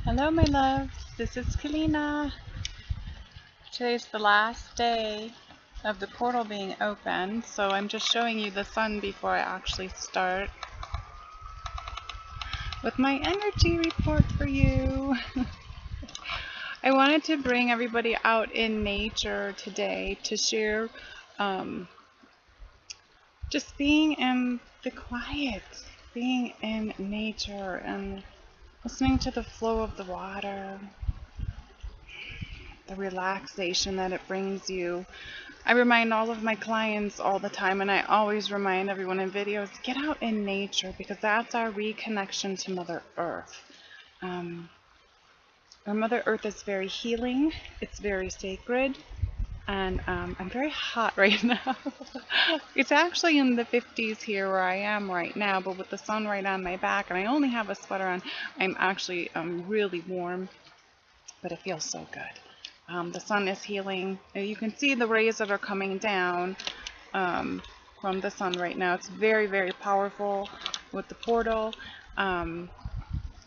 Hello, my loves. This is Keleena. Today's the last day of the portal being open, so I'm just showing you the sun before I actually start with my energy report for you. I wanted to bring everybody out in nature today to share just being in the quiet, being in nature and listening to the flow of the water, the relaxation that it brings you. I remind all of my clients all the time, and I always remind everyone in videos, get out in nature because that's our reconnection to Mother Earth. Our Mother Earth is very healing, it's very sacred, and I'm very hot right now. It's actually in the 50s here where I am right now, but with the sun right on my back, and I only have a sweater on, I'm actually really warm, but it feels so good. The sun is healing. You can see the rays that are coming down from the sun right now. It's very, very powerful with the portal.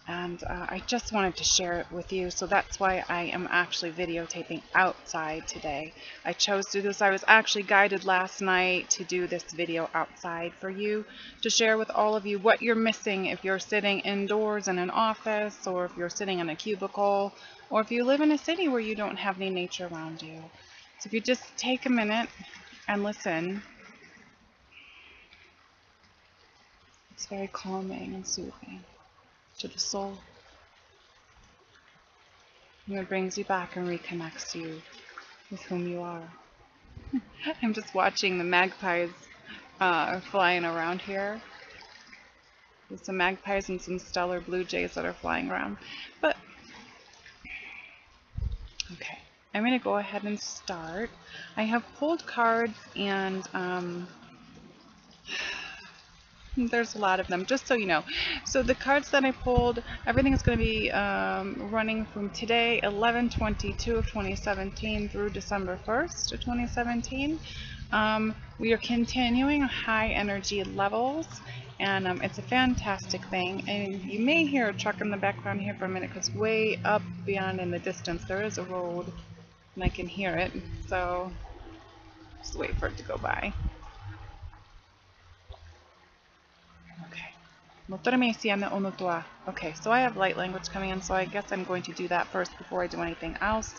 I just wanted to share it with you. So that's why I am actually videotaping outside today. I chose to do this. I was actually guided last night to do this video outside for you, to share with all of you what you're missing if you're sitting indoors in an office, or if you're sitting in a cubicle, or if you live in a city where you don't have any nature around you. So if you just take a minute and listen, it's very calming and soothing to the soul. And it brings you back and reconnects you with whom you are. I'm just watching the magpies flying around here. There's some magpies and some stellar blue jays that are flying around. But, okay, I'm going to go ahead and start. I have pulled cards, and there's a lot of them, just so you know. So the cards that I pulled, everything is going to be running from today, 11/22 of 2017 through December 1st of 2017. We are continuing high energy levels, and it's a fantastic thing. And you may hear a truck in the background here for a minute, because way up beyond in the distance there is a road, and I can hear it. So just wait for it to go by. Okay, so I have light language coming in, so I guess I'm going to do that first before I do anything else.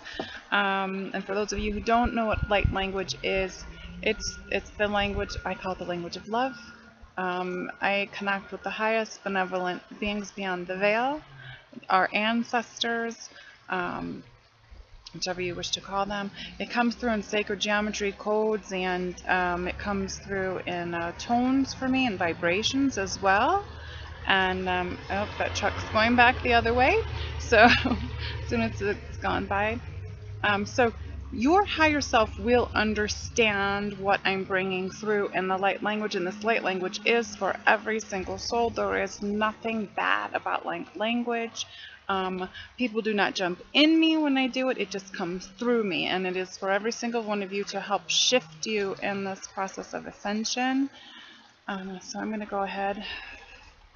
And for those of you who don't know what light language is, it's the language, I call it the language of love. I connect with the highest benevolent beings beyond the veil, our ancestors, whichever you wish to call them. It comes through in sacred geometry codes, and it comes through in tones for me, and vibrations as well. And oh, that truck's going back the other way, so as soon as it's gone by. So your higher self will understand what I'm bringing through in the light language, and this light language is for every single soul. There is nothing bad about language. People do not jump in me when I do it. It just comes through me, and it is for every single one of you to help shift you in this process of ascension. So I'm going to go ahead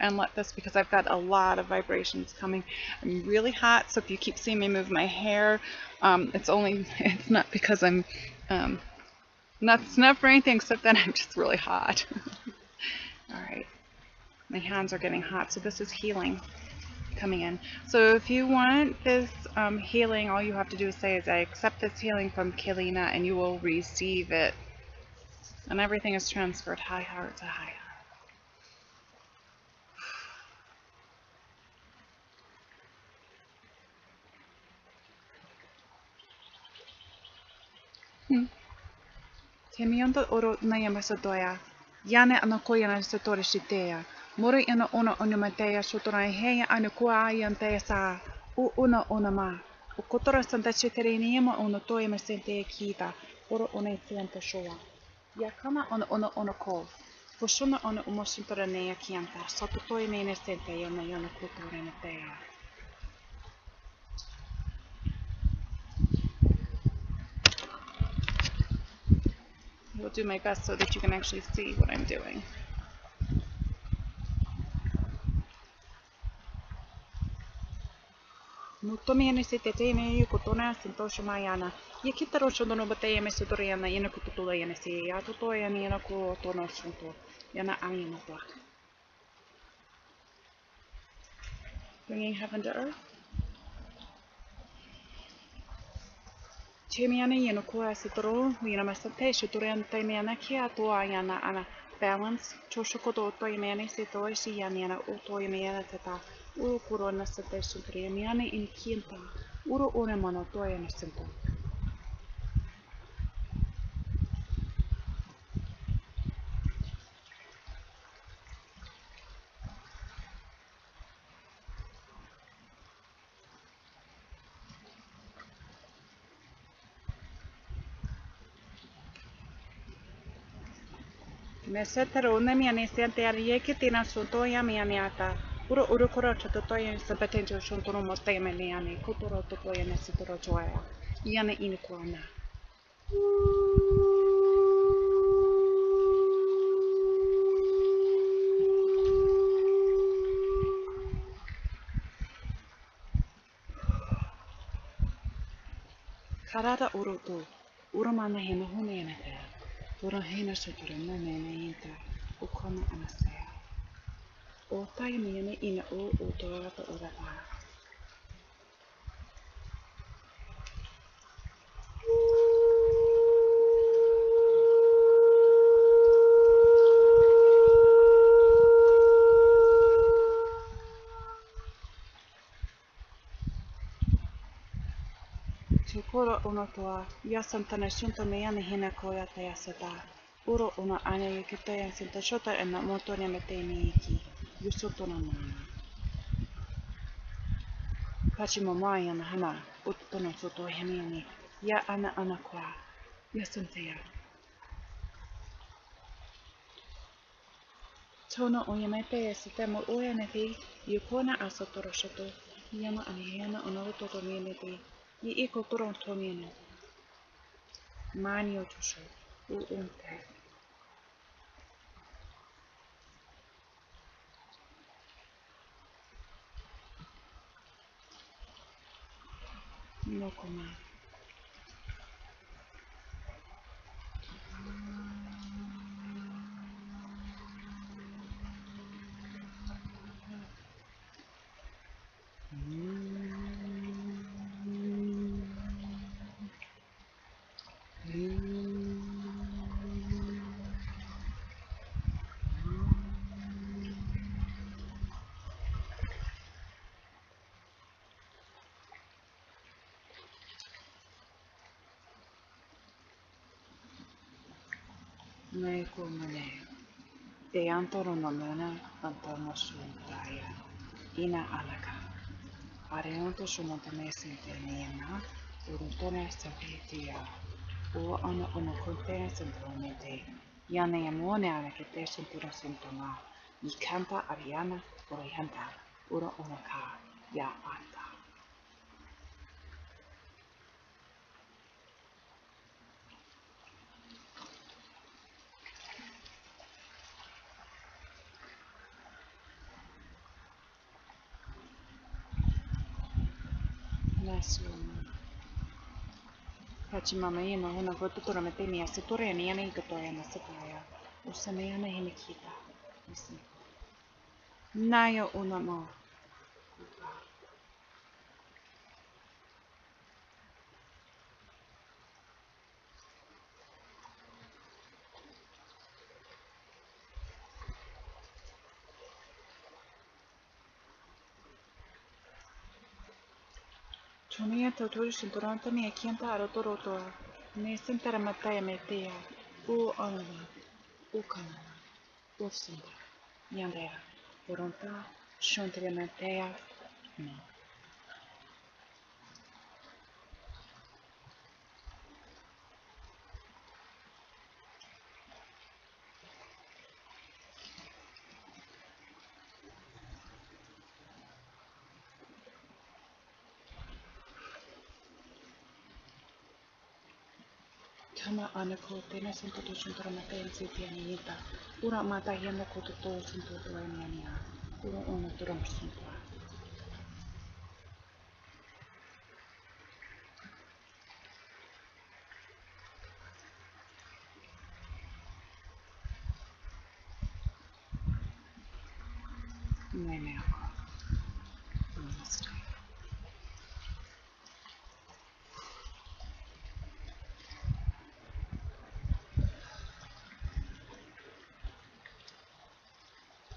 and let this, because I've got a lot of vibrations coming. I'm really hot, so if you keep seeing me move my hair, it's not because I'm not for anything except that I'm just really hot. Alright, my hands are getting hot, so this is healing coming in. So if you want this healing, all you have to do is say is, I accept this healing from Keleena, and you will receive it, and everything is transferred high heart to high heart. Temiondo oro nayamasotoya, Yane anakoyana sotorishiteya, Mori ina ona onumateya sotorai heya anukuayanteya sa, una onama, Ukotora santa chiteriniema ono toyama senteya kita, oro one siente shoa. Yakama ona ko, Fushuna ona umoshintora neya kianta, sototoy mene senteya na yana kutoreneteya. I will do my best so that you can actually see what I'm doing. Mutta mieni sitten teemme joku tona sen tosi majana. Ja kitaro suntono teemme se toriana ina ku tutulla ja si ja tutoja niin ina ku tono sunto ja na aina to. Bringing heaven to earth. Chemiana ina ku asitoro ina masate shutorian teemiana kia toa ja na ana balance. Choshoko to toimiani se toisi ja niana utoimiana tätä ulkuronnassa te sutriamiani in kiinta. Uro unemano toiana sinto. Me setterone miani sieltä jäljeki tina suntoja miani ata. Uro korocho totoja se petenjo suntono motteimme miani kuturo totoja ne situro joya. Iane inikuana. Karada urutu. Uromana hina huneena tää. Turon hina suturo menee inta. Ukona anasea. Otai miani ina utoata urata. Tukuro unotua jasantane sunta miani hina kojata ja sitä. Uro una aina yekitajan siltä shota enna motoria me teimi iki. Jusutuna maana. Kachimo maajana hana uttuna suto hemiani. Ja ana kwa. Jasantaja. Tono ojamete ja sitä mo ojaneti. Jukona asotoro shoto. Jama ani hiena onototo mieneti. Ja iko turon tomiene. Maani otusho. Unte. Nokoma. Näin kun menee. Te antorono myönnä antaa suuntaan ja inä alkaa. Areonto sumonta mesinteen niena, urun toneesta viitiä. Uo on konteesen tuomite. Janne ja muone ainakin teesun turasintona. Ikanta ariana ori häntä. Uro onakaa ja antaa. Näsun. Kachimama ino huna kotu turame temiä se tureni ja niitä toijana sitä ja usein ja ne hinikita. Najo unamo. Tunia tautuisin turantamia kienta arotorotoa. Neisten tärmättä ja meteä. Anna. Ukana. Usinta. Jandea. Porontaa. Shontelementeja. No. Tämä anna kootteena sen totuusun turamateen sitiä niitä. Ura maata hieno kootu toisin tuotuemia. Ura on turamasuntua. my nail.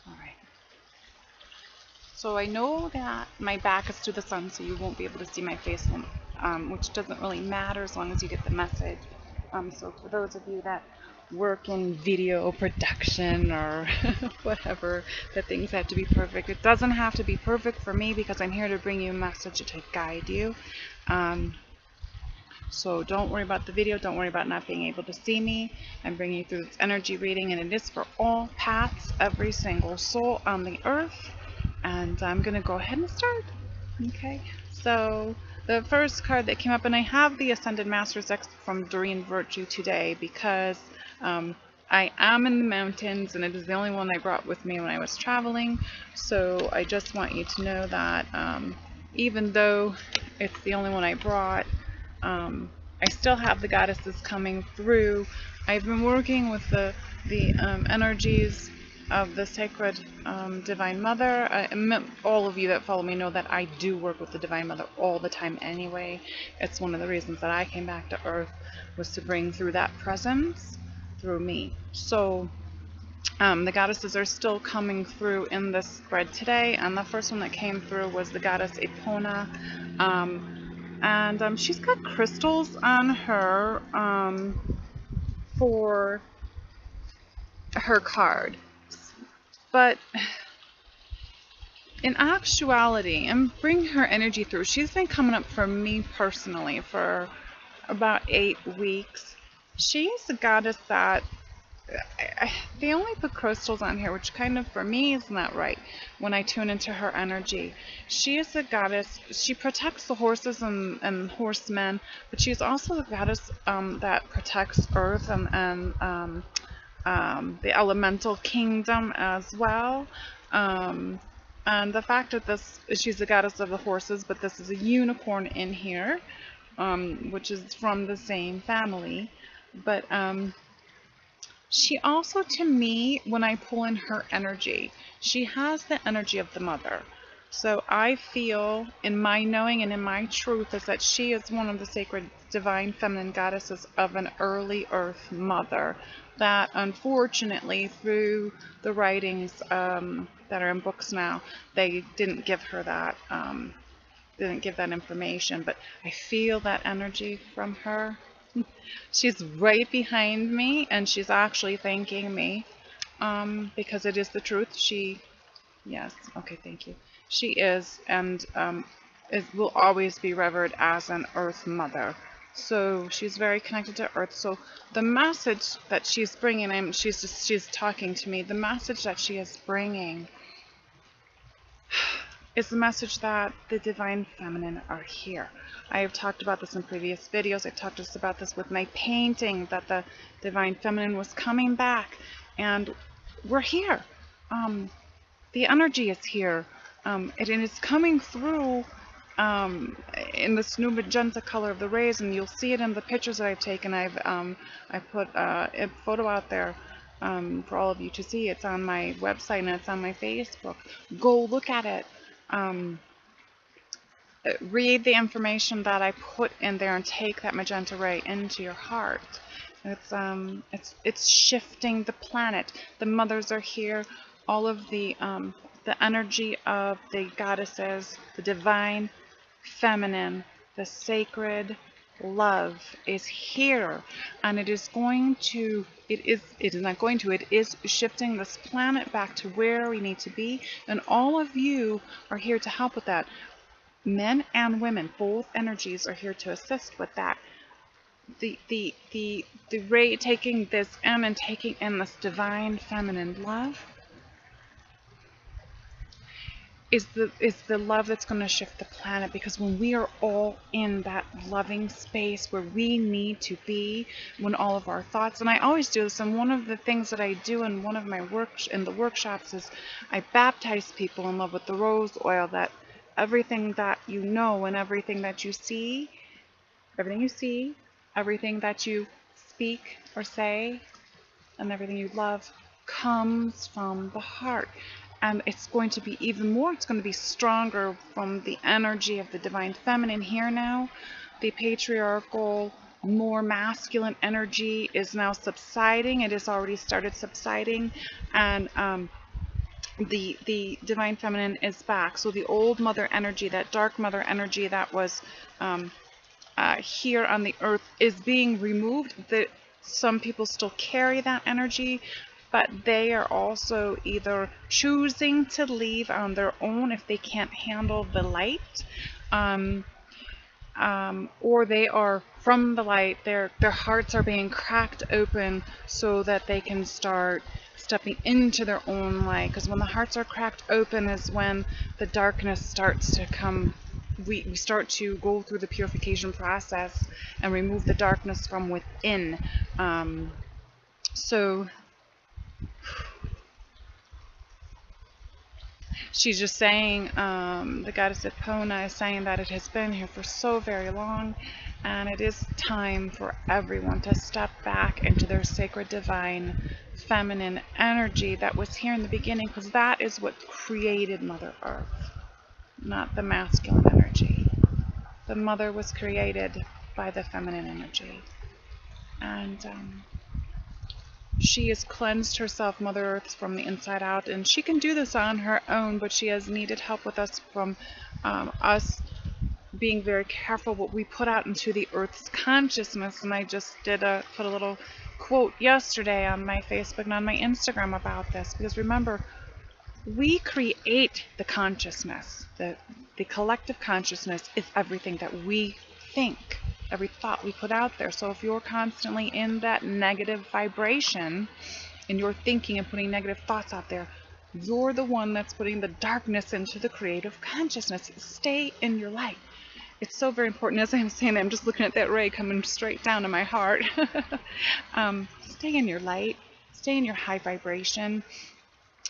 Alright. So I know that my back is to the sun, so you won't be able to see my face, which doesn't really matter as long as you get the message. So for those of you that work in video production or whatever, that things have to be perfect, it doesn't have to be perfect for me because I'm here to bring you a message to guide you. So don't worry about the video, don't worry about not being able to see me. I'm bringing you through this energy reading, and it is for all paths, every single soul on the earth. And I'm going to go ahead and start. Okay, so the first card that came up, and I have the Ascended Masters X from Doreen Virtue today because I am in the mountains and it is the only one I brought with me when I was traveling. So I just want you to know that even though it's the only one I brought, I still have the goddesses coming through. I've been working with the energies of the sacred Divine Mother. All of you that follow me know that I do work with the Divine Mother all the time anyway. It's one of the reasons that I came back to Earth, was to bring through that presence through me. So the goddesses are still coming through in this spread today, and the first one that came through was the goddess Epona. And she's got crystals on her for her card. But in actuality, and bring her energy through, she's been coming up for me personally for about 8 weeks. She is a goddess that they only put crystals on here, which kind of for me is not right when I tune into her energy. She is a goddess, she protects the horses and horsemen, but she's also a goddess that protects earth and the elemental kingdom as well. And the fact that she's the goddess of the horses, but this is a unicorn in here, which is from the same family. But she also, to me, when I pull in her energy, she has the energy of the mother. So I feel, in my knowing and in my truth, is that she is one of the sacred divine feminine goddesses of an early earth mother that, unfortunately, through the writings that are in books now, they didn't give her that, didn't give that information. But I feel that energy from her. She's right behind me, and she's actually thanking me because it is the truth. Yes, okay, thank you. She is, and will always be revered as an Earth Mother. So she's very connected to Earth. So the message that she's bringing, and she's talking to me. The message that she is bringing is the message that the Divine Feminine are here. I have talked about this in previous videos. I've talked just about this with my painting, that the Divine Feminine was coming back, and we're here. The energy is here, and it's coming through in this new magenta color of the rays, and you'll see it in the pictures that I've taken. I put a photo out there for all of you to see. It's on my website and it's on my Facebook. Go look at it. Read the information that I put in there and take that magenta ray into your heart. It's shifting the planet. The mothers are here. All of the energy of the goddesses, the divine feminine, the sacred love is here, and it is shifting this planet back to where we need to be, and all of you are here to help with that. Men and women, both energies are here to assist with that. The ray taking this in and taking in this divine feminine love is the love that's going to shift the planet, because when we are all in that loving space where we need to be, when all of our thoughts, and I always do this, and one of the things that I do in one of my workshops is I baptize people in love with the rose oil, that everything that you know and everything that you see, everything that you speak or say, and everything you love comes from the heart. And it's going to be even more, it's going to be stronger from the energy of the divine feminine here now. The patriarchal, more masculine energy is now subsiding. It has already started subsiding. And the divine feminine is back. So the old mother energy, that dark mother energy that was here on the earth, is being removed. Some people still carry that energy, but they are also either choosing to leave on their own if they can't handle the light, or they are from the light. Their hearts are being cracked open so that they can start stepping into their own light. Because when the hearts are cracked open is when the darkness starts to come. We start to go through the purification process and remove the darkness from within. So she's just saying, the goddess Epona is saying that it has been here for so very long, and it is time for everyone to step back into their sacred divine feminine energy that was here in the beginning, because that is what created Mother Earth, not the masculine energy. The mother was created by the feminine energy. And she has cleansed herself, Mother Earth, from the inside out, and she can do this on her own, but she has needed help with us from us being very careful what we put out into the Earth's consciousness. And I just put a little quote yesterday on my Facebook and on my Instagram about this, because remember, we create the consciousness. The collective consciousness is everything that we think, every thought we put out there. So if you're constantly in that negative vibration and you're thinking and putting negative thoughts out there, you're the one that's putting the darkness into the creative consciousness. Stay in your light. It's so very important. As I'm saying that, I'm just looking at that ray coming straight down to my heart. Stay in your light. Stay in your high vibration.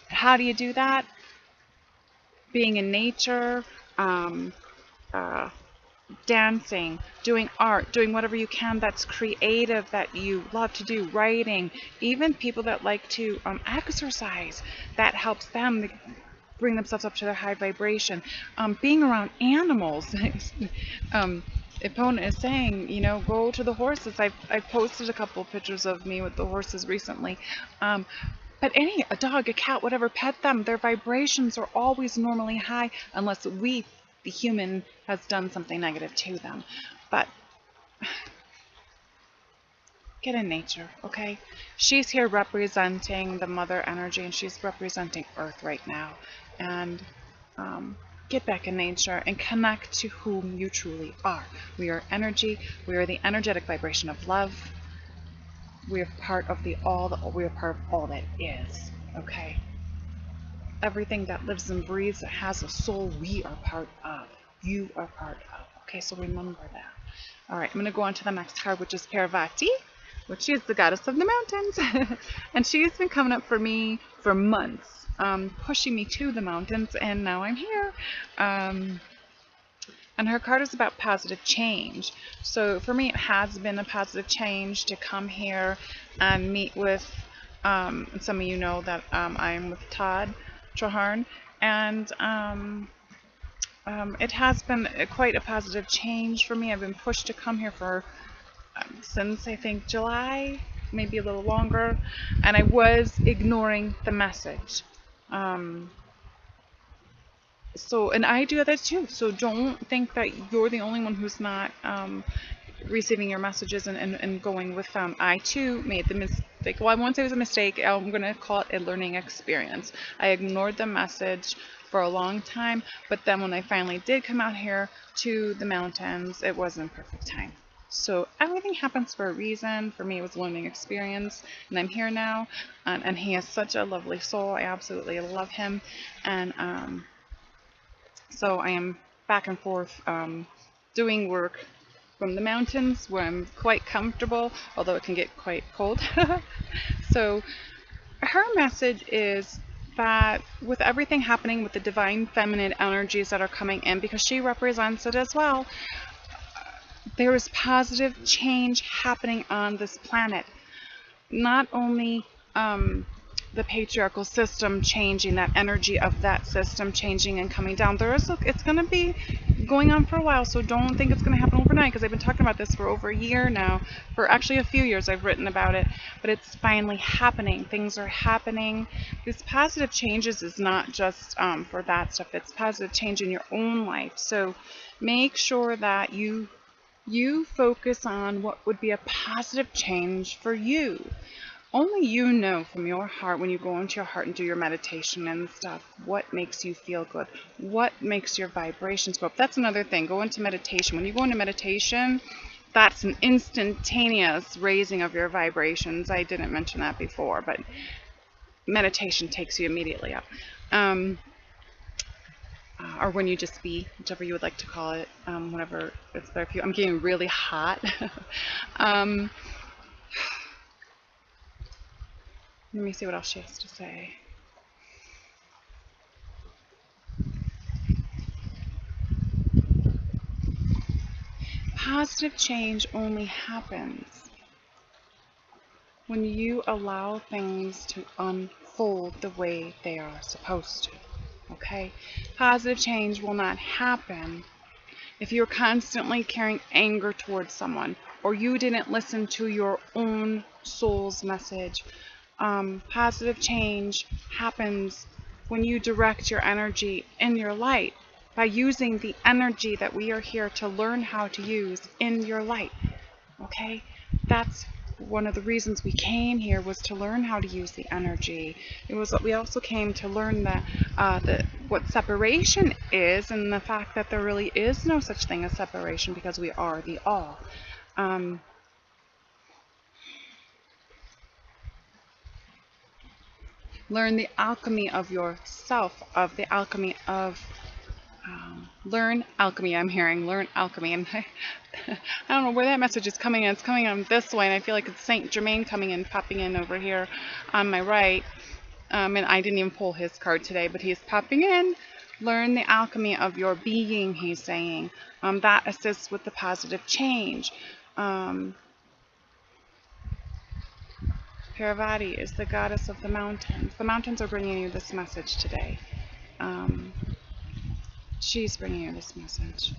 How do you do that? Being in nature, dancing, doing art, doing whatever you can that's creative, that you love to do, writing, even people that like to exercise, that helps them bring themselves up to their high vibration. Being around animals. Epona is saying, you know, go to the horses. I've posted a couple of pictures of me with the horses recently. But a dog, a cat, whatever, pet them. Their vibrations are always normally high unless we, the human, has done something negative to them. But get in nature, okay? She's here representing the mother energy, and she's representing Earth right now. And get back in nature and connect to whom you truly are. We are energy. We are the energetic vibration of love. We are part of we are part of all that is, okay? Everything that lives and breathes, that has a soul, we are part of. You are part of. Okay, so remember that. All right, I'm going to go on to the next card, which is Parvati, which is the goddess of the mountains. And she's been coming up for me for months, pushing me to the mountains, and now I'm here. And her card is about positive change. So for me, it has been a positive change to come here and meet with, some of you know that I'm with Todd Traharn, and it has been quite a positive change for me. I've been pushed to come here for since I think July, maybe a little longer, and I was ignoring the message. And I do that too. So don't think that you're the only one who's not receiving your messages and going with them. I too made the mistake. Well, I won't say it was a mistake. I'm going to call it a learning experience. I ignored the message for a long time, but then when I finally did come out here to the mountains, it wasn't perfect time. So everything happens for a reason. For me, it was a learning experience, and I'm here now. And he is such a lovely soul. I absolutely love him. And so I am back and forth doing work from the mountains where I'm quite comfortable, although it can get quite cold. So her message is that with everything happening with the divine feminine energies that are coming in, because she represents it as well, there is positive change happening on this planet. Not only the patriarchal system changing, that energy of that system changing and coming down. It's going to be going on for a while, so don't think it's going to happen overnight, because I've been talking about this for over a year now. For actually a few years I've written about it, but it's finally happening. Things are happening. This positive changes is not just for that stuff. It's positive change in your own life. So make sure that you focus on what would be a positive change for you. Only you know from your heart, when you go into your heart and do your meditation and stuff, what makes you feel good, what makes your vibrations go up. That's another thing. Go into meditation. When you go into meditation, that's an instantaneous raising of your vibrations. I didn't mention that before, but meditation takes you immediately up. Or when you just be, whichever you would like to call it, whatever it's better for you. I'm getting really hot. Let me see what else she has to say. Positive change only happens when you allow things to unfold the way they are supposed to. Okay? Positive change will not happen if you're constantly carrying anger towards someone, or you didn't listen to your own soul's message. Positive change happens when you direct your energy in your light, by using the energy that we are here to learn how to use in your light. Okay? That's one of the reasons we came here, was to learn how to use the energy. We also came to learn what separation is, and the fact that there really is no such thing as separation, because we are the all. Learn the alchemy of yourself, of the alchemy of learn alchemy. I'm hearing learn alchemy, and I don't know where that message is coming in. It's coming on this way, and I feel like it's Saint Germain coming in, popping in over here on my right. And I didn't even pull his card today, but he's popping in. Learn the alchemy of your being, he's saying. That assists with the positive change. Parvati is the goddess of the mountains. The mountains are bringing you this message today. She's bringing you this message.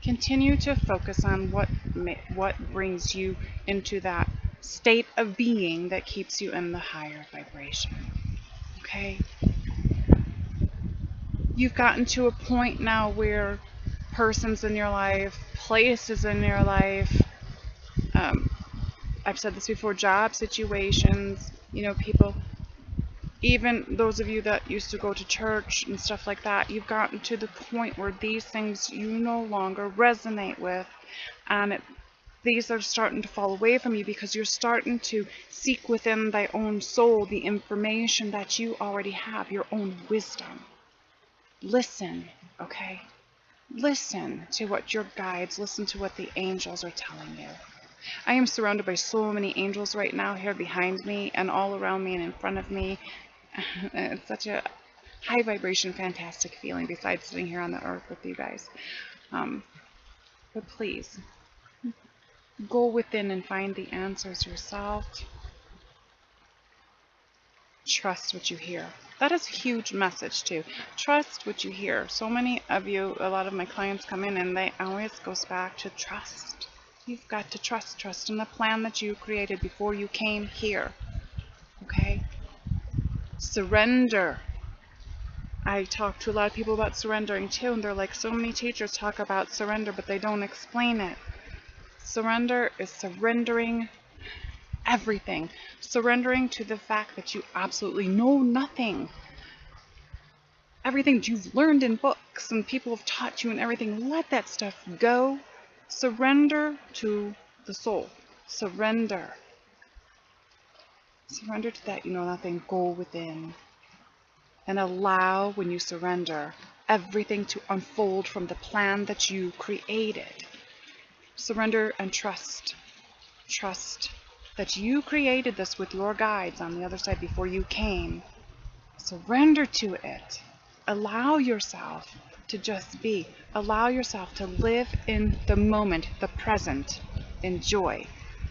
Continue to focus on what brings you into that state of being that keeps you in the higher vibration. Okay? You've gotten to a point now where persons in your life, places in your life, I've said this before, job situations, people, even those of you that used to go to church and stuff like that, you've gotten to the point where these things you no longer resonate with, and these are starting to fall away from you, because you're starting to seek within thy own soul the information that you already have, your own wisdom. Listen, okay? Listen to what your guides, listen to what the angels are telling you. I am surrounded by so many angels right now, here behind me and all around me and in front of me. It's such a high vibration, fantastic feeling, besides sitting here on the earth with you guys. But please, go within and find the answers yourself. Trust what you hear. That is a huge message too. Trust what you hear. So many of you, a lot of my clients come in and they always goes back to trust. You've got to trust in the plan that you created before you came here. Okay? Surrender. I talk to a lot of people about surrendering too, and they're like, so many teachers talk about surrender, but they don't explain it. Surrender is surrendering everything. Surrendering to the fact that you absolutely know nothing. Everything that you've learned in books and people have taught you and everything, let that stuff go. Surrender to the soul. Surrender. Surrender to that you know nothing. Go within. And allow, when you surrender, everything to unfold from the plan that you created. Surrender and trust. Trust that you created this with your guides on the other side before you came. Surrender to it. Allow yourself to just be. Allow yourself to live in the moment, the present. Enjoy.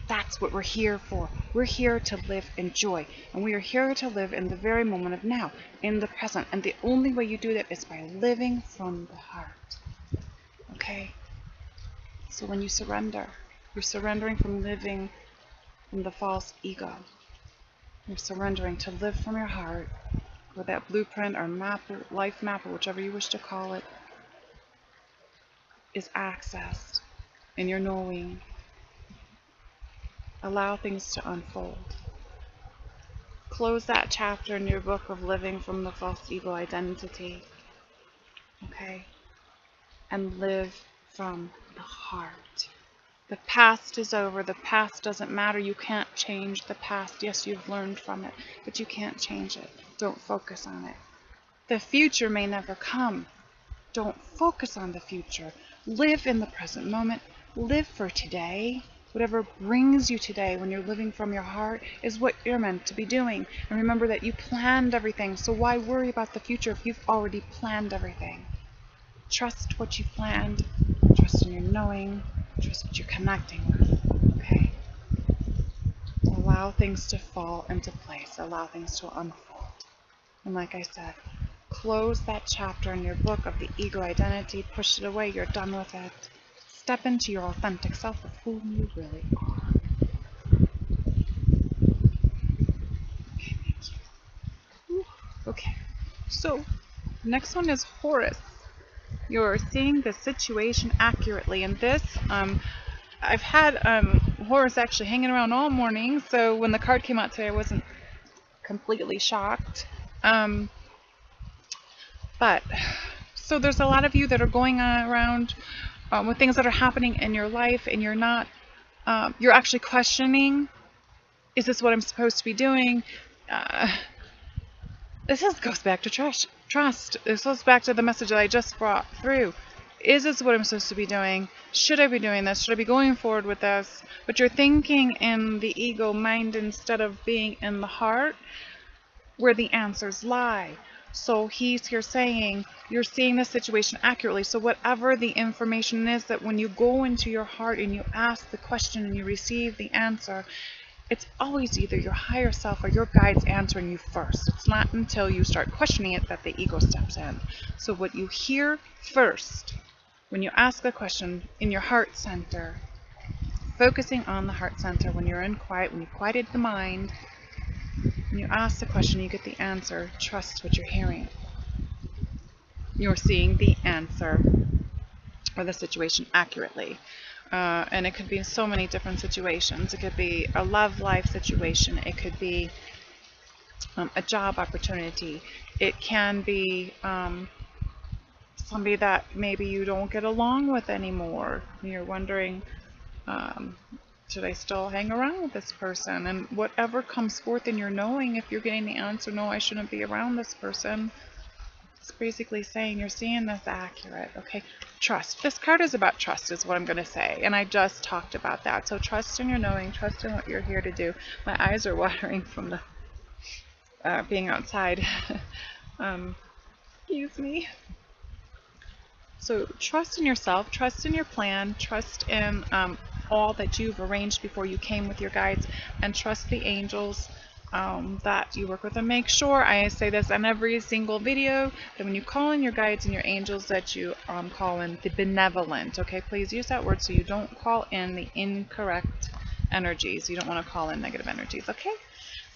That's what we're here for. We're here to live in joy, and we are here to live in the very moment of now, in the present. And the only way you do that is by living from the heart. Okay? So when you surrender, you're surrendering from living from the false ego. You're surrendering to live from your heart, where that blueprint or map, or life map, or whichever you wish to call it, is accessed in your knowing. Allow things to unfold. Close that chapter in your book of living from the false ego identity. Okay? And live from the heart. The past is over. The past doesn't matter. You can't change the past. Yes, you've learned from it, but you can't change it. Don't focus on it. The future may never come. Don't focus on the future. Live in the present moment. Live for today. Whatever brings you today when you're living from your heart is what you're meant to be doing. And remember that you planned everything, so why worry about the future if you've already planned everything? Trust what you've planned. Trust in your knowing. Trust what you're connecting with. Okay? Allow things to fall into place. Allow things to unfold. And like I said, close that chapter in your book of the ego identity. Push it away. You're done with it. Step into your authentic self of who you really are. Okay, thank you. Okay, so next one is Horace. You're seeing the situation accurately. And this, I've had Horace actually hanging around all morning, so when the card came out today, I wasn't completely shocked. But, so there's a lot of you that are going around with things that are happening in your life, and you're not, you're actually questioning, is this what I'm supposed to be doing? This goes back to trust. This goes back to the message that I just brought through. Is this what I'm supposed to be doing? Should I be doing this? Should I be going forward with this? But you're thinking in the ego mind instead of being in the heart, where the answers lie. So he's here saying you're seeing the situation accurately. So whatever the information is, that when you go into your heart and you ask the question and you receive the answer, it's always either your higher self or your guides answering you first. It's not until you start questioning it that the ego steps in. So what you hear first, when you ask a question in your heart center, focusing on the heart center, when you're in quiet, when you've quieted the mind, when you ask the question, you get the answer. Trust what you're hearing. You're seeing the answer or the situation accurately. And it could be in so many different situations. It could be a love life situation. It could be a job opportunity. It can be somebody that maybe you don't get along with anymore. You're wondering, should I still hang around with this person? And whatever comes forth in your knowing, if you're getting the answer, no, I shouldn't be around this person, it's basically saying you're seeing this accurate. Okay, trust. This card is about trust, is what I'm going to say. And I just talked about that. So trust in your knowing, trust in what you're here to do. My eyes are watering from the being outside. Excuse me. So trust in yourself, trust in your plan, trust in all that you've arranged before you came with your guides, and trust the angels that you work with. And make sure, I say this on every single video, that when you call in your guides and your angels, that you call in the benevolent. Okay, please use that word so you don't call in the incorrect energies. You don't want to call in negative energies. Okay,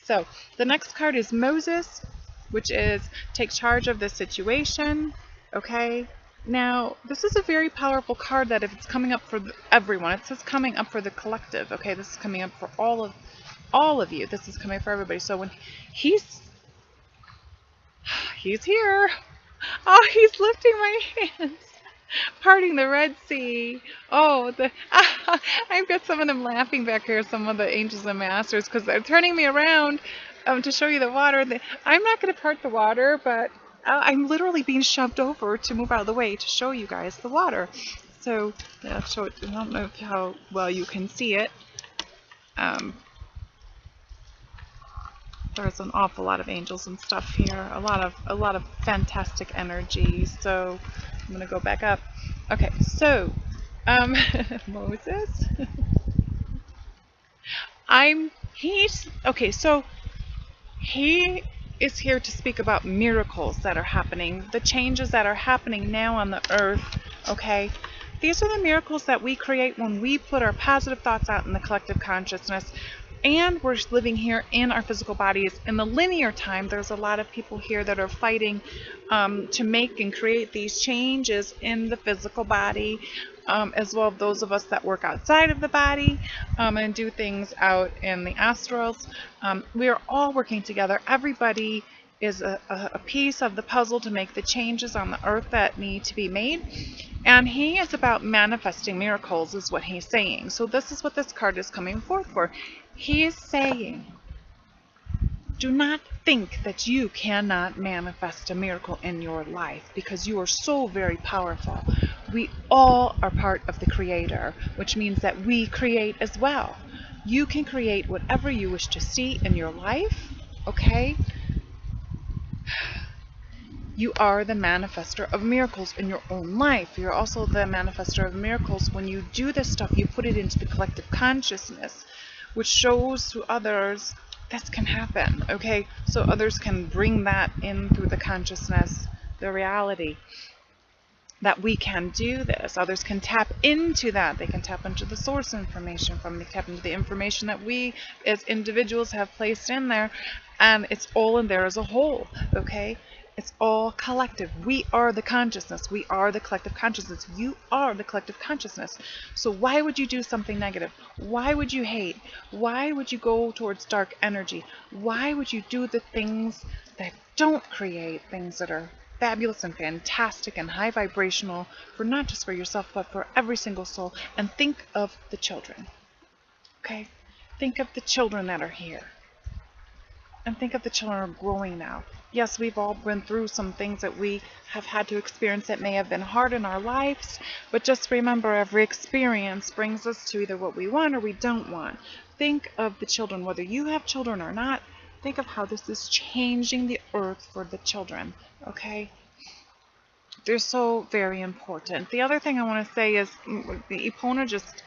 so the next card is Moses, which is take charge of the situation. Okay, now this is a very powerful card that if it's coming up for everyone, it says coming up for the collective. Okay, this is coming up for all of you. This is coming for everybody. So when he's here. Oh, he's lifting my hands, parting the Red Sea. Oh, I've got some of them laughing back here, some of the angels and masters, because they're turning me around to show you the water. I'm not going to part the water, but I'm literally being shoved over to move out of the way to show you guys the water. So I'll show it. I don't know how well you can see it. There's an awful lot of angels and stuff here. A lot of fantastic energy. So I'm gonna go back up. Okay, so Moses. I'm He's okay, so he is here to speak about miracles that are happening, the changes that are happening now on the earth, okay? These are the miracles that we create when we put our positive thoughts out in the collective consciousness. And we're living here in our physical bodies. In the linear time, there's a lot of people here that are fighting to make and create these changes in the physical body, as well as those of us that work outside of the body and do things out in the astrals. We are all working together. Everybody is a piece of the puzzle to make the changes on the earth that need to be made. And he is about manifesting miracles, is what he's saying. So this is what this card is coming forth for. He is saying, do not think that you cannot manifest a miracle in your life, because you are so very powerful. We all are part of the Creator, which means that we create as well. You can create whatever you wish to see in your life, okay? You are the manifester of miracles in your own life. You're also the manifester of miracles when you do this stuff. You put it into the collective consciousness, which shows to others this can happen, okay? So others can bring that in through the consciousness, the reality, that we can do this. Others can tap into that. They can tap into the source information from, they tap into the information that we as individuals have placed in there, and it's all in there as a whole, okay? It's all collective. We are the consciousness. We are the collective consciousness. You are the collective consciousness. So why would you do something negative? Why would you hate? Why would you go towards dark energy? Why would you do the things that don't create things that are fabulous and fantastic and high vibrational, for not just for yourself, but for every single soul? And think of the children, okay? Think of the children that are here. And think of the children who are growing now. Yes, we've all been through some things that we have had to experience that may have been hard in our lives, but just remember, every experience brings us to either what we want or we don't want. Think of the children, whether you have children or not. Think of how this is changing the earth for the children, okay? They're so very important. The other thing I want to say is, Epona just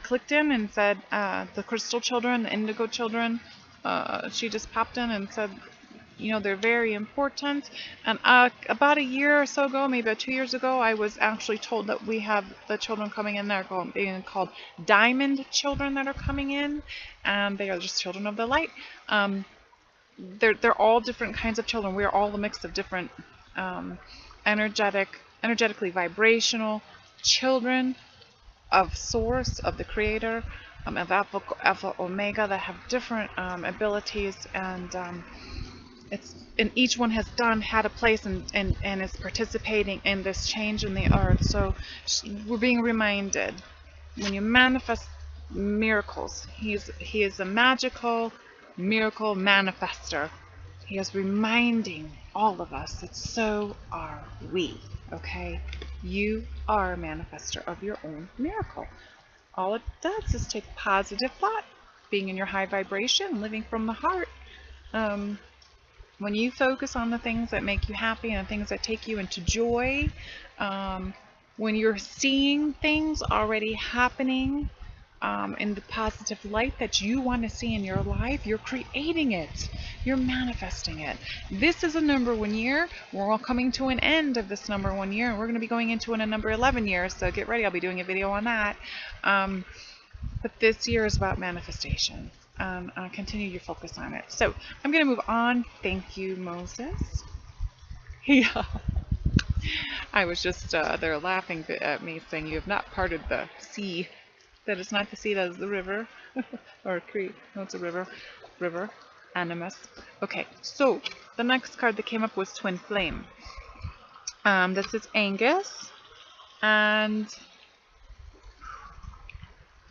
clicked in and said the crystal children, the indigo children, she just popped in and said, you know, they're very important. And about a year or so ago, maybe about 2 years ago, I was actually told that we have the children coming in that are being called diamond children that are coming in, and they are just children of the light. They're all different kinds of children. We're all a mix of different energetically vibrational children of source, of the Creator, of Alpha Omega, that have different abilities, and each one has had a place and is participating in this change in the earth. So we're being reminded, when you manifest miracles, he is a magical miracle manifester. He is reminding all of us that so are we, okay? You are a manifester of your own miracle. All it does is take positive thought, being in your high vibration, living from the heart. When you focus on the things that make you happy and the things that take you into joy, when you're seeing things already happening in the positive light that you want to see in your life, you're creating it. You're manifesting it. This is a number 1 year. We're all coming to an end of this number 1 year, and we're going to be going into a number 11 year, so get ready. I'll be doing a video on that. But this year is about manifestation. Continue your focus on it. So I'm going to move on. Thank you, Moses. Yeah. I was just there laughing at me, saying you have not parted the sea. That is not the sea, that is the river. Or a creek. No, it's a river. River. Animus. Okay, so the next card that came up was Twin Flame. This is Angus. And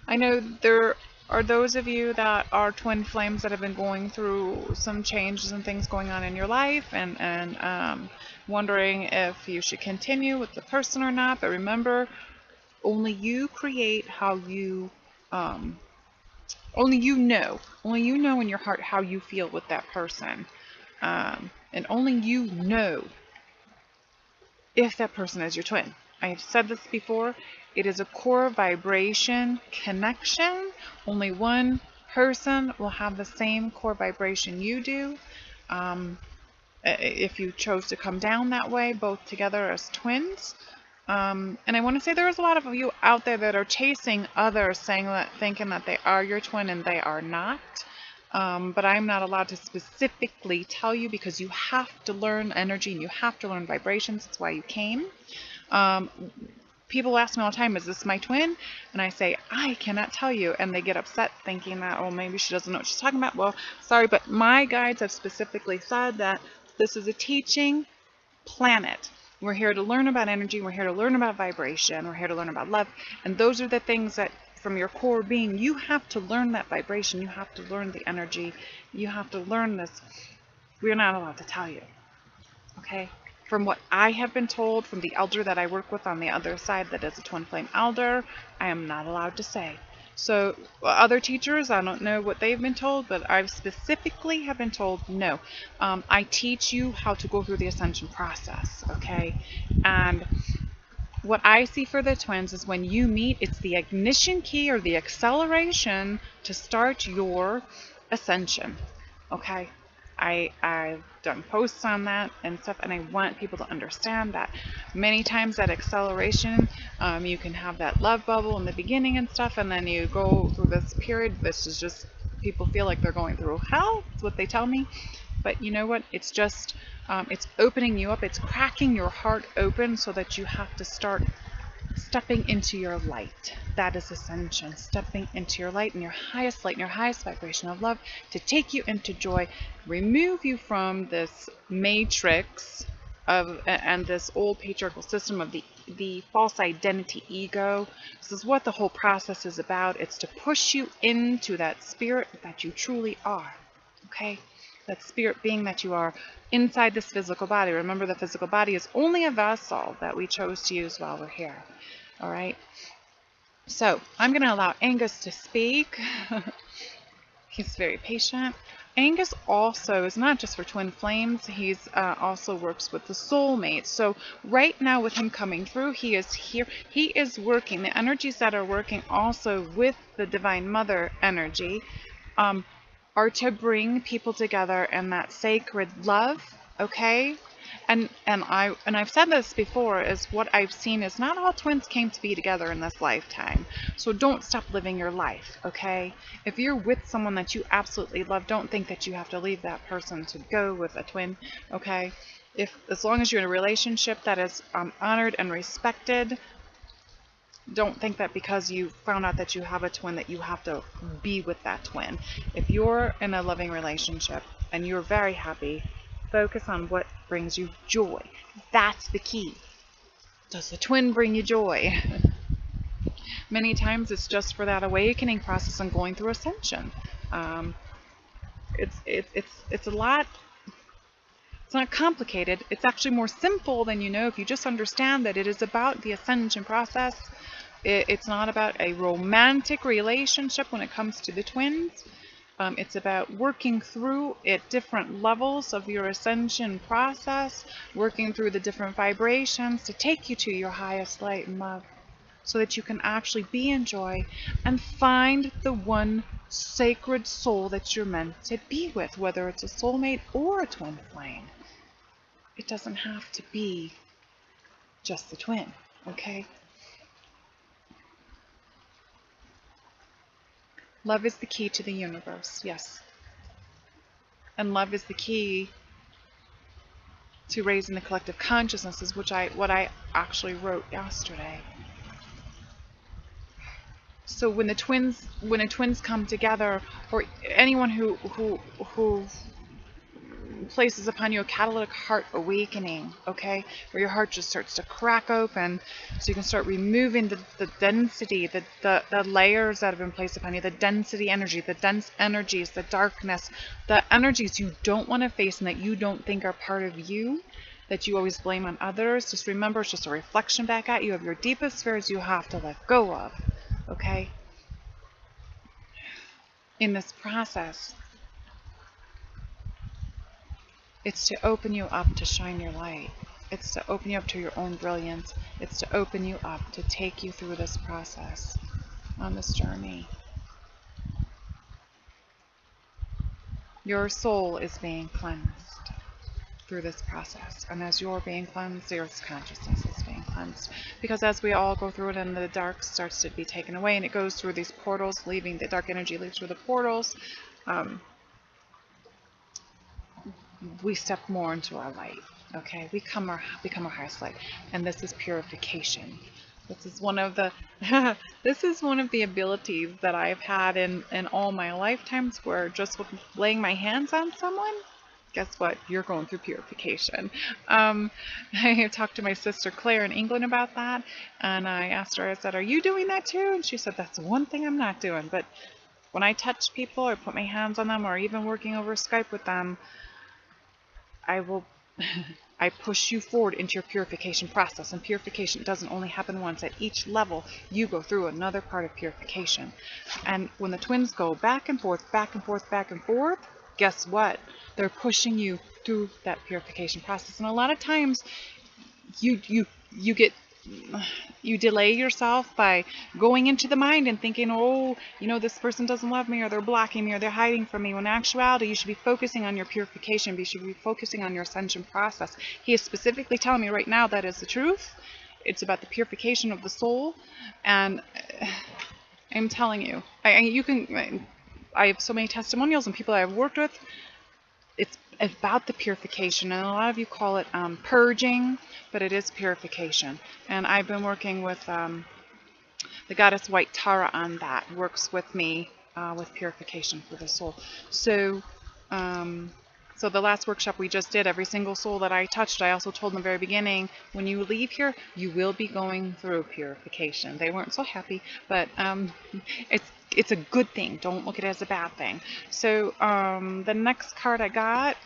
I know there are those of you that are twin flames that have been going through some changes and things going on in your life, and wondering if you should continue with the person or not. But remember, only you create how you, only you know in your heart how you feel with that person. And only you know if that person is your twin. I have said this before. It is a core vibration connection. Only one person will have the same core vibration you do. If you chose to come down that way, both together as twins. And I want to say there's a lot of you out there that are chasing others, saying that, thinking that they are your twin and they are not. But I'm not allowed to specifically tell you, because you have to learn energy and you have to learn vibrations. That's why you came. People ask me all the time, is this my twin? And I say, I cannot tell you. And they get upset thinking that, oh, maybe she doesn't know what she's talking about. Well, sorry, but my guides have specifically said that this is a teaching planet. We're here to learn about energy. We're here to learn about vibration. We're here to learn about love. And those are the things that from your core being, you have to learn that vibration. You have to learn the energy. You have to learn this. We're not allowed to tell you. Okay? From what I have been told from the elder that I work with on the other side, that is a twin flame elder, I am not allowed to say. So other teachers, I don't know what they've been told, but I specifically have been told no. I teach you how to go through the ascension process, okay? And what I see for the twins is when you meet, it's the ignition key or the acceleration to start your ascension, okay? I've done posts on that and stuff, and I want people to understand that. Many times that acceleration, you can have that love bubble in the beginning and stuff, and then you go through this period. This is just, people feel like they're going through hell. That's what they tell me. But you know what? It's just, it's opening you up. It's cracking your heart open so that you have to start stepping into your light. That is ascension. Stepping into your light and your highest light and your highest vibration of love to take you into joy, remove you from this matrix of and this old patriarchal system of the false identity ego. This is what the whole process is about. It's to push you into that spirit that you truly are. Okay? That spirit being that you are inside this physical body. Remember, the physical body is only a vessel that we chose to use while we're here. All right. So I'm going to allow Angus to speak. He's very patient. Angus also is not just for twin flames. He's also works with the soulmates. So right now with him coming through, he is here. He is working. The energies that are working also with the Divine Mother energy are to bring people together in that sacred love, okay? And I've said this before, is what I've seen is not all twins came to be together in this lifetime. So don't stop living your life, okay? If you're with someone that you absolutely love, don't think that you have to leave that person to go with a twin, okay? As long as you're in a relationship that is honored and respected, don't think that because you found out that you have a twin that you have to be with that twin. If you're in a loving relationship and you're very happy, focus on what brings you joy. That's the key. Does the twin bring you joy? Many times it's just for that awakening process and going through ascension. It's a lot. It's not complicated. It's actually more simple than you know if you just understand that it is about the ascension process. It's not about a romantic relationship when it comes to the twins. It's about working through at different levels of your ascension process, working through the different vibrations to take you to your highest light and love, so that you can actually be in joy and find the one sacred soul that you're meant to be with, whether it's a soulmate or a twin flame. It doesn't have to be just the twin, okay? Love is the key to the universe, yes. And love is the key to raising the collective consciousnesses, what I actually wrote yesterday. So when the twins come together, or anyone who places upon you a catalytic heart awakening, okay, where your heart just starts to crack open, so you can start removing the density, the layers that have been placed upon you, the density energy, the dense energies, the darkness, the energies you don't want to face and that you don't think are part of you, that you always blame on others. Just remember, it's just a reflection back at you of your deepest spheres you have to let go of, okay? In this process, it's to open you up to shine your light. It's to open you up to your own brilliance. It's to open you up to take you through this process on this journey. Your soul is being cleansed through this process. And as you're being cleansed, your consciousness is being cleansed. Because as we all go through it and the dark starts to be taken away and it goes through these portals, leaving the dark energy leaves through the portals, we step more into our light. Okay, we become our highest light. And this is purification. This is one of the this is one of the abilities that I've had in all my lifetimes, where just with laying my hands on someone, guess what? You're going through purification. I talked to my sister Claire in England about that, and I asked her, I said, are you doing that too? And she said, that's the one thing I'm not doing. But when I touch people or put my hands on them or even working over Skype with them, I will I push you forward into your purification process. And purification doesn't only happen once. At each level, you go through another part of purification. And when the twins go back and forth, back and forth, back and forth, guess what? They're pushing you through that purification process. And a lot of times you get you delay yourself by going into the mind and thinking, oh, you know, this person doesn't love me, or they're blocking me, or they're hiding from me. When in actuality, you should be focusing on your purification. You should be focusing on your ascension process. He is specifically telling me right now that is the truth. It's about the purification of the soul. And I'm telling you, I have so many testimonials and people I've worked with. It's about the purification, and a lot of you call it purging, but it is purification. And I've been working with the goddess White Tara on that. Works with me with purification for the soul. So, so the last workshop we just did, every single soul that I touched, I also told in the very beginning, when you leave here, you will be going through purification. They weren't so happy, but it's a good thing. Don't look at it as a bad thing. So the next card I got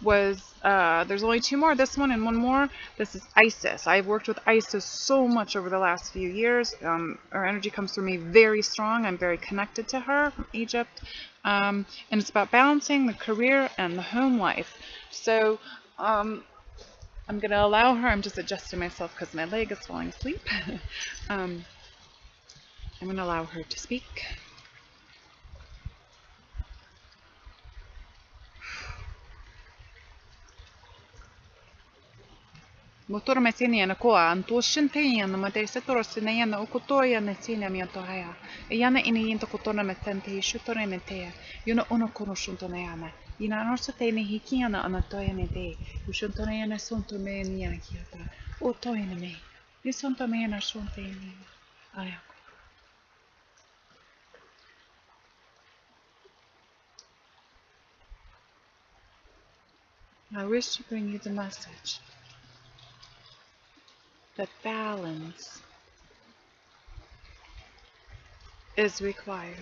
was, there's only two more, this one and one more. This is Isis. I've worked with Isis so much over the last few years. Her energy comes through me very strong. I'm very connected to her from Egypt. And it's about balancing the career and the home life. So I'm going to allow her, I'm just adjusting myself because my leg is falling asleep. I'm going to allow her to speak. Motor mesini na koa anto shinteya na mate setoro sineya na okotoya na sina mi antohaya. Yana ini into kotona metente shutore netea. Yuna ono kono shuntona yana. Ina norso te ne hikia na anatoya ne de. Ushuntona yana sonto me ni akiata. O toya na me. Ni sonto me na shunte ni. Ayako. I wish to bring you the message that balance is required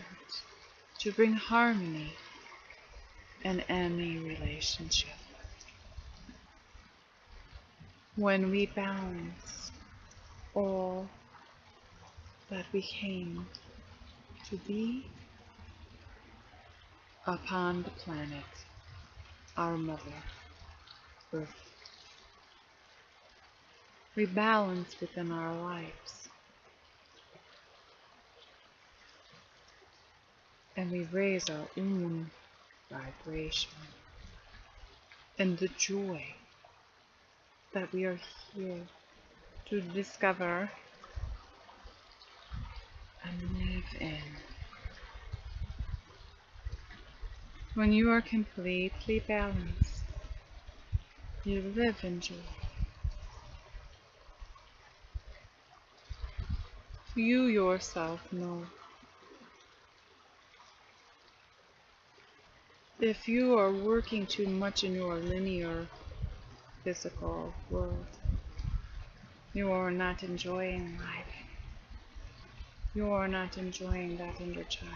to bring harmony in any relationship. When we balance all that we came to be upon the planet, our mother, Earth, we balance within our lives, and we raise our own vibration and the joy that we are here to discover and live in. When you are completely balanced, you live in joy. You yourself know. If you are working too much in your linear physical world, you are not enjoying life. You are not enjoying that inner child.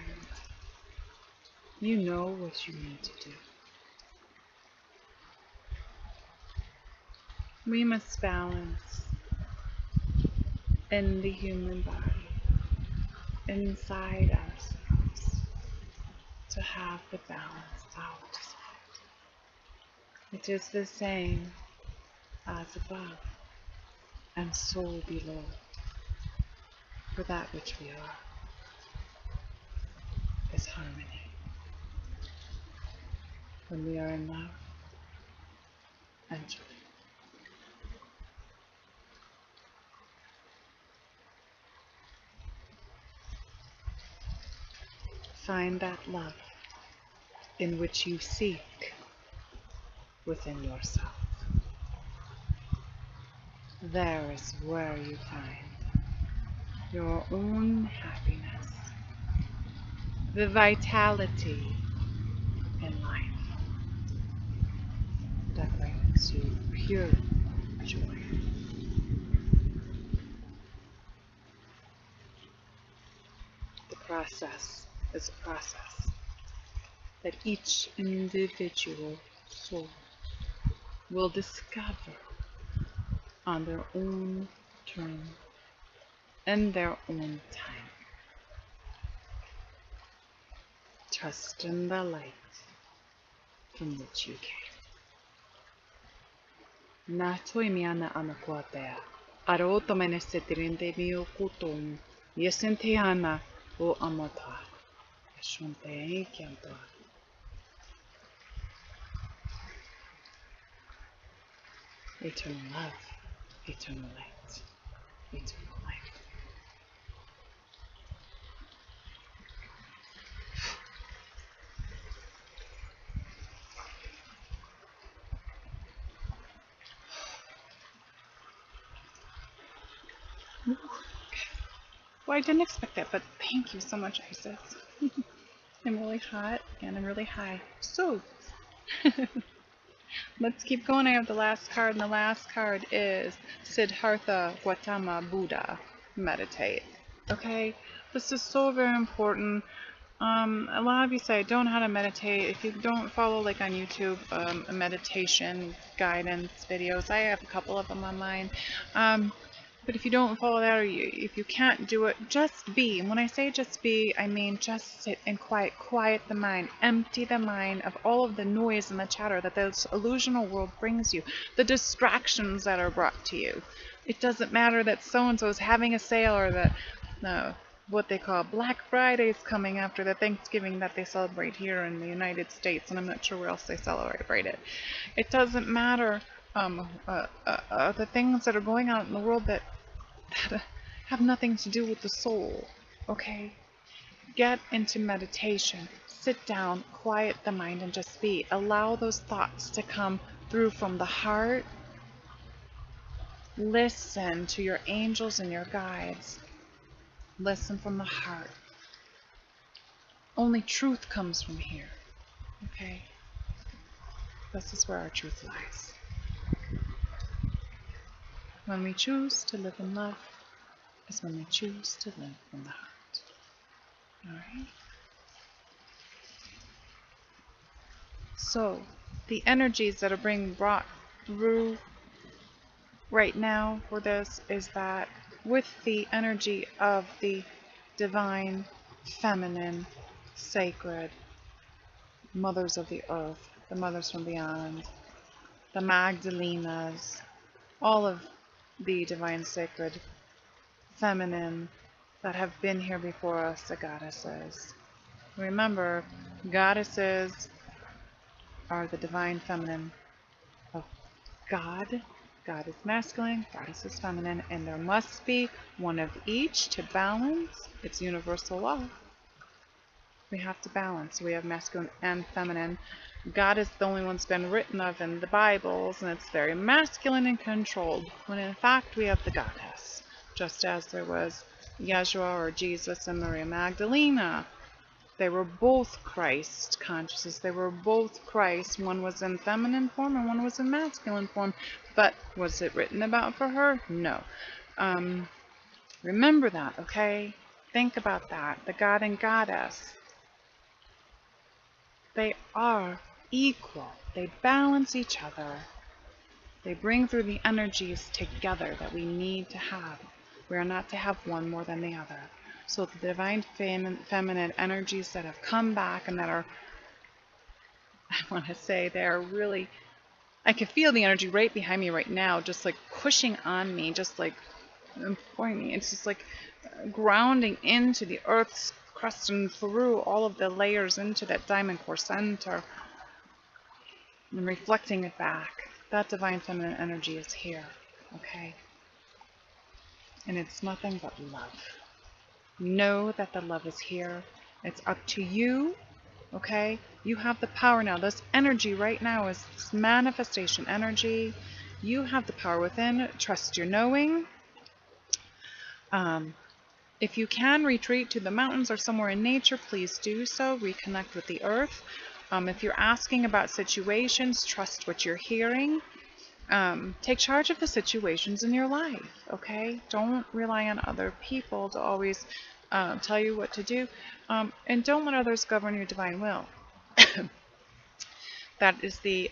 You know what you need to do. We must balance in the human body, inside ourselves, to have the balance outside. It is the same as above and so below, for that which we are is harmony. when we are in love and joy. Find that love in which you seek within yourself. There is where you find your own happiness, the vitality in life that brings you pure joy. The process is a process that each individual soul will discover on their own term in their own time. Trust in the light from which you came. Na toimiana anakuatea. Aroto menesetirinde mio kutum. Yesenteana o amata. Shunte kianto. Eternal love, eternal light, eternal life. Well, I didn't expect that, but thank you so much, Isis. I'm really hot and I'm really high. So, let's keep going. I have the last card, and the last card is Siddhartha Gautama Buddha. Meditate. Okay? This is so very important. A lot of you say I don't know how to meditate. If you don't follow, like on YouTube, meditation guidance videos, I have a couple of them online. But if you don't follow that, or if you can't do it, just be. And when I say just be, I mean just sit and quiet the mind. Empty the mind of all of the noise and the chatter that this illusional world brings you, the distractions that are brought to you. It doesn't matter that so-and-so is having a sale, or that what they call Black Friday is coming after the Thanksgiving that they celebrate here in the United States, and I'm not sure where else they celebrate it. It doesn't matter the things that are going on in the world that have nothing to do with the soul. Okay? Get into meditation. Sit down, quiet the mind, and just be. Allow those thoughts to come through from the heart. Listen to your angels and your guides. Listen from the heart. Only truth comes from here. Okay? This is where our truth lies. When we choose to live in love is when we choose to live from the heart. Alright? So, the energies that are being brought through right now for this is that with the energy of the divine, feminine, sacred, mothers of the earth, the mothers from beyond, the Magdalenas, all of the divine, sacred, feminine that have been here before us, the goddesses. Remember, goddesses are the divine feminine of God. God is masculine, Goddess is feminine, and there must be one of each to balance. It's universal law. We have to balance. We have masculine and feminine. God is the only one that's been written of in the Bibles, and it's very masculine and controlled, when in fact we have the goddess. Just as there was Yeshua or Jesus and Maria Magdalena. They were both Christ consciousness. They were both Christ. One was in feminine form and one was in masculine form. But was it written about for her? No. Remember that, okay? Think about that. The God and Goddess. They are equal. They balance each other. They bring through the energies together that we need to have. We are not to have one more than the other. So the divine feminine energies that have come back and that are, I want to say, they're really, I can feel the energy right behind me right now, just like pushing on me, just like pouring me. It's just like grounding into the earth's crust and through all of the layers into that diamond core center. and reflecting it back. That divine feminine energy is here, okay? And it's nothing but love. Know that the love is here. It's up to you, okay? You have the power now. This energy right now is this manifestation energy. You have the power within. Trust your knowing. If you can retreat to the mountains or somewhere in nature, please do so. Reconnect with the earth. If you're asking about situations, trust what you're hearing. Take charge of the situations in your life, okay? Don't rely on other people to always tell you what to do. And don't let others govern your divine will. That is the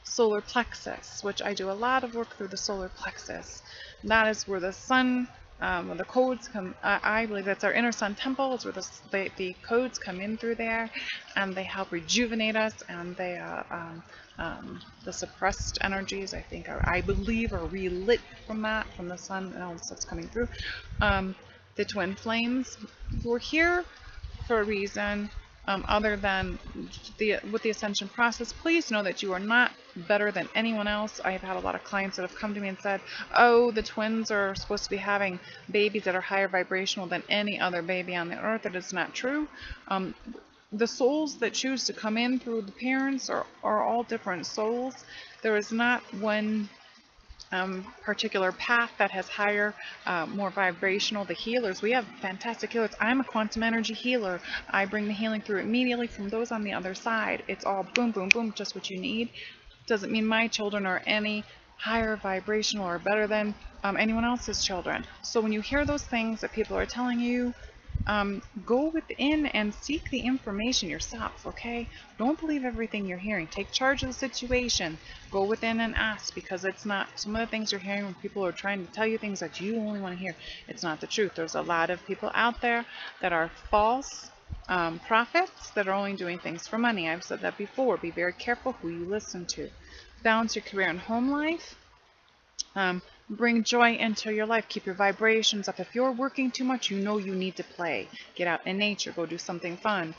solar plexus, which I do a lot of work through the solar plexus. That is where the sun, where the codes come. I believe that's our inner sun temple. It's where the codes come in through there, and they help rejuvenate us. And they the suppressed energies, I believe, are relit from the sun and all that's coming through. The twin flames. We're here for a reason. Other than with the ascension process, please know that you are not better than anyone else. I have had a lot of clients that have come to me and said, oh, the twins are supposed to be having babies that are higher vibrational than any other baby on the earth. That is not true. The souls that choose to come in through the parents are all different souls. There is not one particular path that has higher, more vibrational. The healers, we have fantastic healers. I'm a quantum energy healer. I bring the healing through immediately from those on the other side. It's all boom, boom, boom, just what you need. Doesn't mean my children are any higher vibrational or better than anyone else's children. So when you hear those things that people are telling you, go within and seek the information yourself, okay? Don't believe everything you're hearing. Take charge of the situation. Go within and ask, because it's not, some of the things you're hearing when people are trying to tell you things that you only want to hear, it's not the truth. There's a lot of people out there that are false prophets that are only doing things for money. I've said that before. Be very careful who you listen to. Balance your career and home life. Bring joy into your life. Keep your vibrations up. If you're working too much, you know you need to play. Get out in nature. Go do something fun.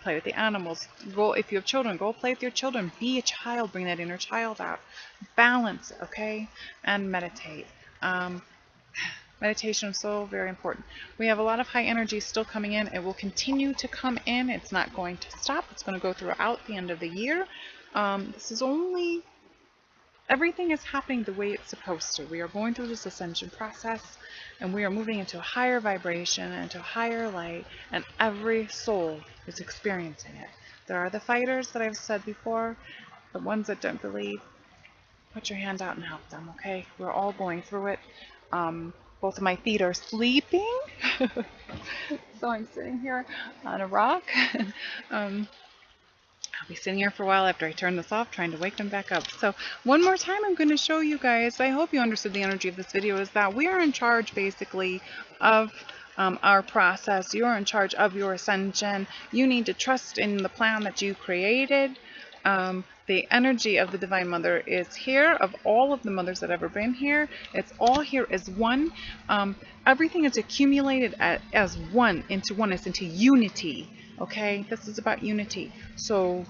Play with the animals. Go, if you have children, go play with your children. Be a child. Bring that inner child out. Balance, okay? And meditate. Meditation is so very important. We have a lot of high energy still coming in. It will continue to come in. It's not going to stop. It's going to go throughout the end of the year. This is only... Everything is happening the way it's supposed to. We are going through this ascension process, and we are moving into a higher vibration, into a higher light, and every soul is experiencing it. There are the fighters that I've said before, the ones that don't believe. Put your hand out and help them, okay? We're all going through it. Both of my feet are sleeping, so I'm sitting here on a rock. I'll be sitting here for a while after I turn this off, trying to wake them back up. So one more time, I'm going to show you guys, I hope you understood the energy of this video, is that we are in charge basically of our process. You're in charge of your ascension. You need to trust in the plan that you created. The energy of the Divine Mother is here, of all of the mothers that have ever been here. It's all here as one. Everything is accumulated as one, into oneness, into unity. Okay, this is about unity. So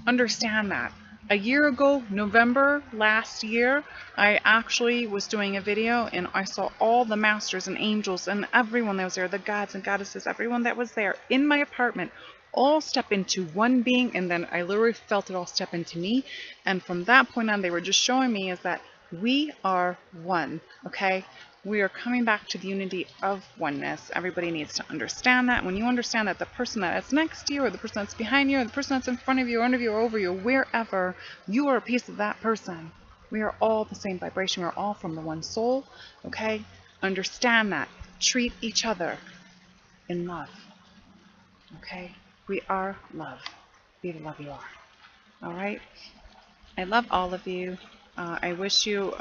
understand that. A year ago, November last year, I actually was doing a video and I saw all the masters and angels and everyone that was there, the gods and goddesses, everyone that was there in my apartment, all step into one being, and then I literally felt it all step into me. And from that point on, they were just showing me is that we are one, okay? We are coming back to the unity of oneness. Everybody needs to understand that. When you understand that the person that's next to you, or the person that's behind you, or the person that's in front of you, or under you, or over you, wherever, you are a piece of that person. We are all the same vibration. We are all from the one soul, okay? Understand that. Treat each other in love, okay? We are love. Be the love you are. All right? I love all of you. I wish you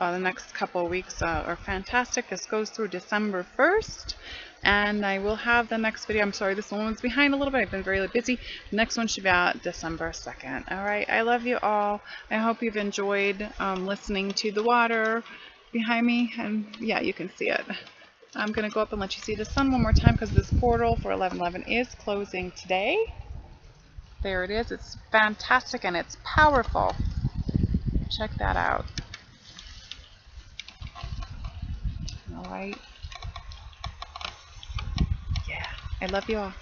the next couple of weeks are fantastic. This goes through December 1st, and I will have the next video. I'm sorry, this one was behind a little bit. I've been very busy. The next one should be out December 2nd. All right, I love you all. I hope you've enjoyed listening to the water behind me, and yeah, you can see it. I'm going to go up and let you see the sun one more time because this portal for 11/11 is closing today. There it is. It's fantastic and it's powerful. Check that out. All right. Yeah. I love you all.